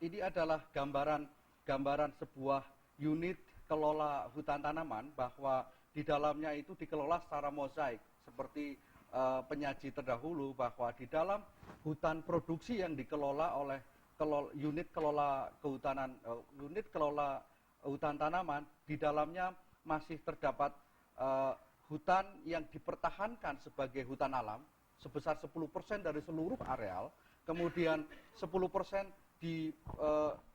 ini adalah gambaran sebuah unit kelola hutan tanaman, bahwa di dalamnya itu dikelola secara mozaik seperti penyaji terdahulu, bahwa di dalam hutan produksi yang dikelola oleh unit kelola hutan tanaman, di dalamnya masih terdapat hutan yang dipertahankan sebagai hutan alam sebesar 10% dari seluruh areal, kemudian 10%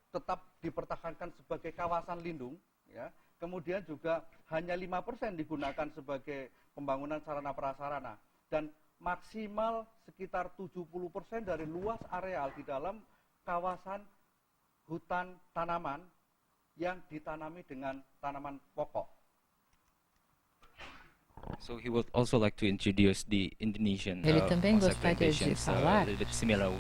tetap dipertahankan sebagai kawasan lindung, ya. Kemudian juga hanya 5% digunakan sebagai pembangunan sarana prasarana, dan maksimal sekitar 70% dari luas areal di dalam kawasan hutan tanaman yang ditanami dengan tanaman pokok. So he would also like to introduce the Indonesian Ele também bonsai gostaria de plantations, a falar little bit similar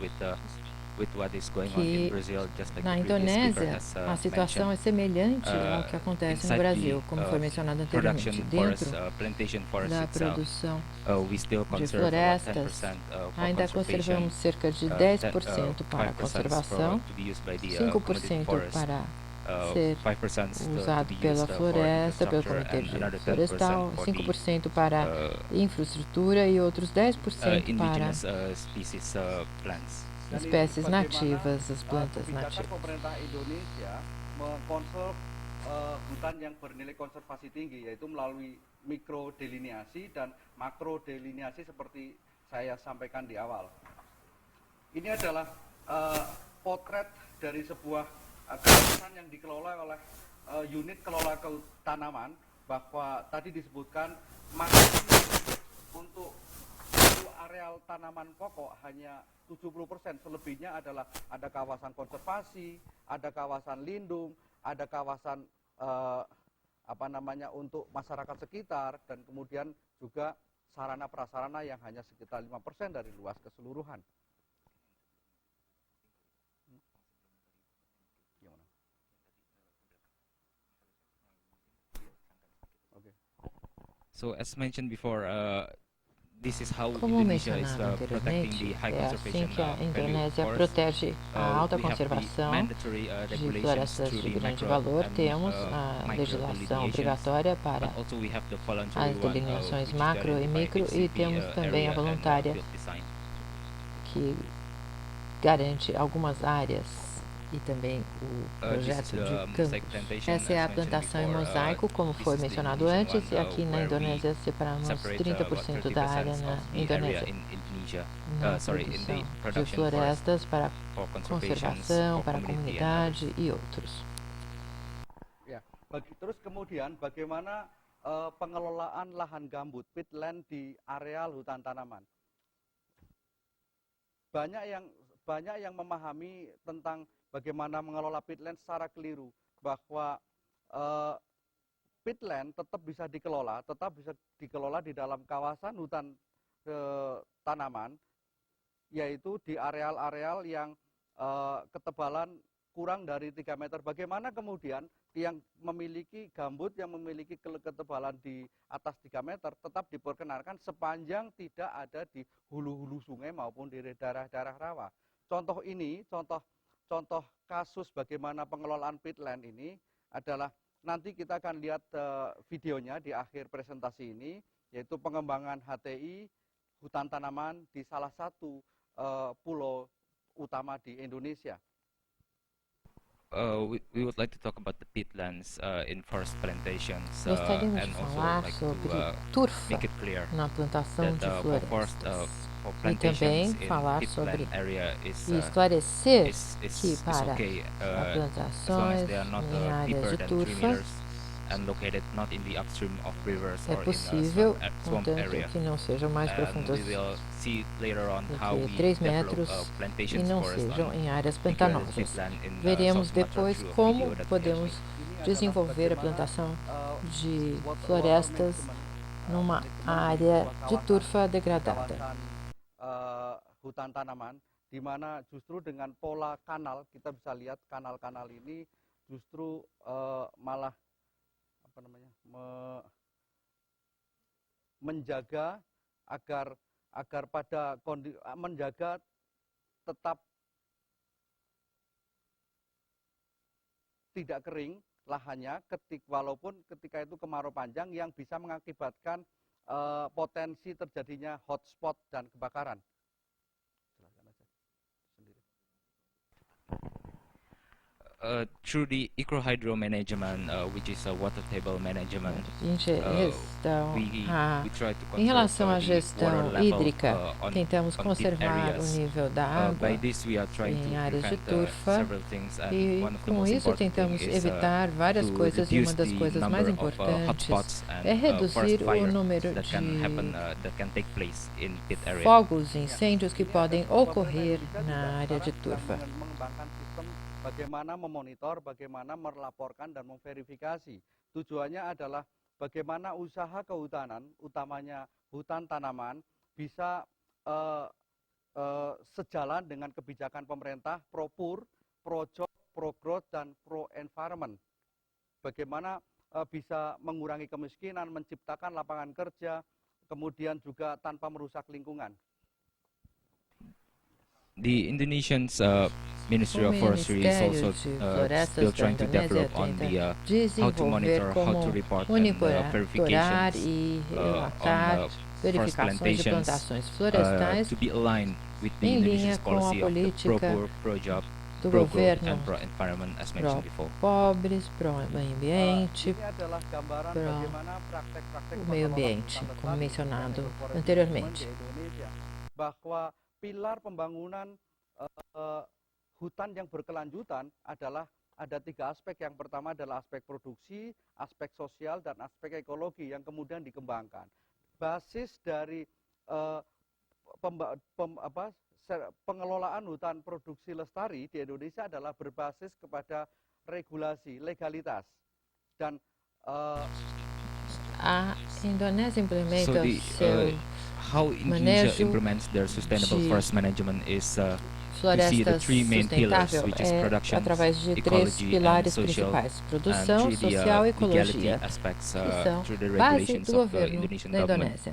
with what is going on in que Brazil, just like na the previous speaker Indonésia has a situação é mentioned. semelhante ao que acontece no Inside Brasil, the como foi mencionado production anteriormente. forest, Dentro plantation forest da itself, produção we still de conserve about florestas, 10% for ainda conservation, conservamos cerca de 10% para 5% conservação, to be used by the commodity 5% forest, para ser 5% to usado be pela used for floresta, pelo infrastructure, comitê and de another 10% florestal, for the 5% para infraestrutura e outros 10% para indigenous species plants. espécies nativas, as plantas Kebijakan nativas. pemerintah Indonesia mengkonserv hutan yang bernilai konservasi tinggi, yaitu melalui mikrodelineasi dan makrodelineasi seperti saya sampaikan di awal. Ini adalah potret dari sebuah kawasan yang dikelola oleh unit kelola tanaman, bahwa tadi disebutkan maksimal untuk areal tanaman pokok hanya 70%, selebihnya adalah ada kawasan konservasi, ada kawasan lindung, ada kawasan untuk masyarakat sekitar, dan kemudian juga sarana prasarana yang hanya sekitar 5% dari luas keseluruhan. So as mentioned before, this is how Como Indonesia is mencionado protecting the anteriormente, high é assim conservation que a value Indonésia forest. protege a alta We have the conservação mandatory de regulations florestas through de the grande micro valor. and Temos a micro legislação delineations, obrigatória para but also we have the voluntary as one, delineações which is to macro e identify micro, e HCP temos também a area and voluntária field design. que garante algumas áreas e também o projeto de campos. Essa é a plantação em mosaico, como foi mencionado antes, e aqui na Indonésia separamos 30% da área na Indonésia na produção de florestas para conservação, para a comunidade e outros. Ya, terus kemudian bagaimana pengelolaan lahan gambut, peatland di areal hutan tanaman. Banyak yang memahami tentang bagaimana mengelola peatland secara keliru, bahwa peatland tetap bisa dikelola di dalam kawasan hutan tanaman, yaitu di areal-areal yang ketebalan kurang dari 3 meter. Bagaimana kemudian yang memiliki gambut yang memiliki ketebalan di atas 3 meter tetap diperkenankan sepanjang tidak ada di hulu-hulu sungai maupun di daerah-daerah rawa. Contoh kasus bagaimana pengelolaan peatland ini adalah nanti kita akan lihat videonya di akhir presentasi ini, yaitu pengembangan HTI hutan tanaman di salah satu pulau utama di Indonesia. We would like to talk about the peatlands in forest plantations, Gostaríamos and de also falar like sobre to turfa make it clear na plantação that de florestas. for E também plantations in falar peatland sobre area e esclarecer que is para okay, as as long as plantações they are not em áreas deeper de than 3 turfa meters and located not in the upstream of rivers é or possível, in a swamp contanto area. que não sejam mais And profundas we will see later on do how que we 3 develop metros e plantations não forest sejam on em áreas integrated pantanosas. peatland in Veremos South Sumatra depois through a como video that we have podemos made. desenvolver a plantação de florestas numa área de turfa degradada. Hutan tanaman, di mana justru dengan pola kanal kita bisa lihat kanal-kanal ini justru malah menjaga agar pada menjaga tetap tidak kering lahannya, walaupun ketika itu kemarau panjang yang bisa mengakibatkan potensi terjadinya hotspot dan kebakaran. Through the eco-hydro management, which is a water table management, we try to Em relação à conserve the gestão water level hídrica, tentamos on peat conservar o areas. nível da água By this, we are trying em to áreas de prevent turfa several things, and e one of the com most isso important tentamos thing is evitar várias to coisas e uma reduce das the coisas mais number of importantes hotspots é and reduzir forest o fire número that can happen, de that can take place in pit area. fogos e incêndios que podem ocorrer na área de turfa. Mengembangkan sistem bagaimana memonitor, bagaimana melaporkan dan memverifikasi. Tujuannya adalah bagaimana usaha kehutanan, utamanya hutan tanaman, bisa sejalan dengan kebijakan pemerintah pro-pur, pro-job, pro-growth, dan pro-environment. Bagaimana bisa mengurangi kemiskinan, menciptakan lapangan kerja, kemudian juga tanpa merusak lingkungan. The Indonesian's Ministry of Forestry is also still trying to develop on the how to monitor, how to report, and verifications on forest plantations to be aligned with the Indonesian's policy of the pro-poor, pro-job, do pro-growth, governo and pro-environment, as mentioned before. Pobres, pro-meio ambiente, Ini adalah gambaran pro bagaimana praktek-praktek o meio ambiente, como mencionado anteriormente. di Indonesia, bahwa pilar pembangunan hutan yang berkelanjutan adalah ada 3 aspek. Yang pertama adalah aspek produksi, aspek sosial, dan aspek ekologi yang kemudian dikembangkan. Basis dari pengelolaan hutan produksi lestari di Indonesia adalah berbasis kepada regulasi, legalitas. Dan a Indonésia implementa how Indonesia implements their sustainable forest management is floresta sustentável através de 3 pilares principais: produção, social e ecologia, que são base do governo da Indonésia.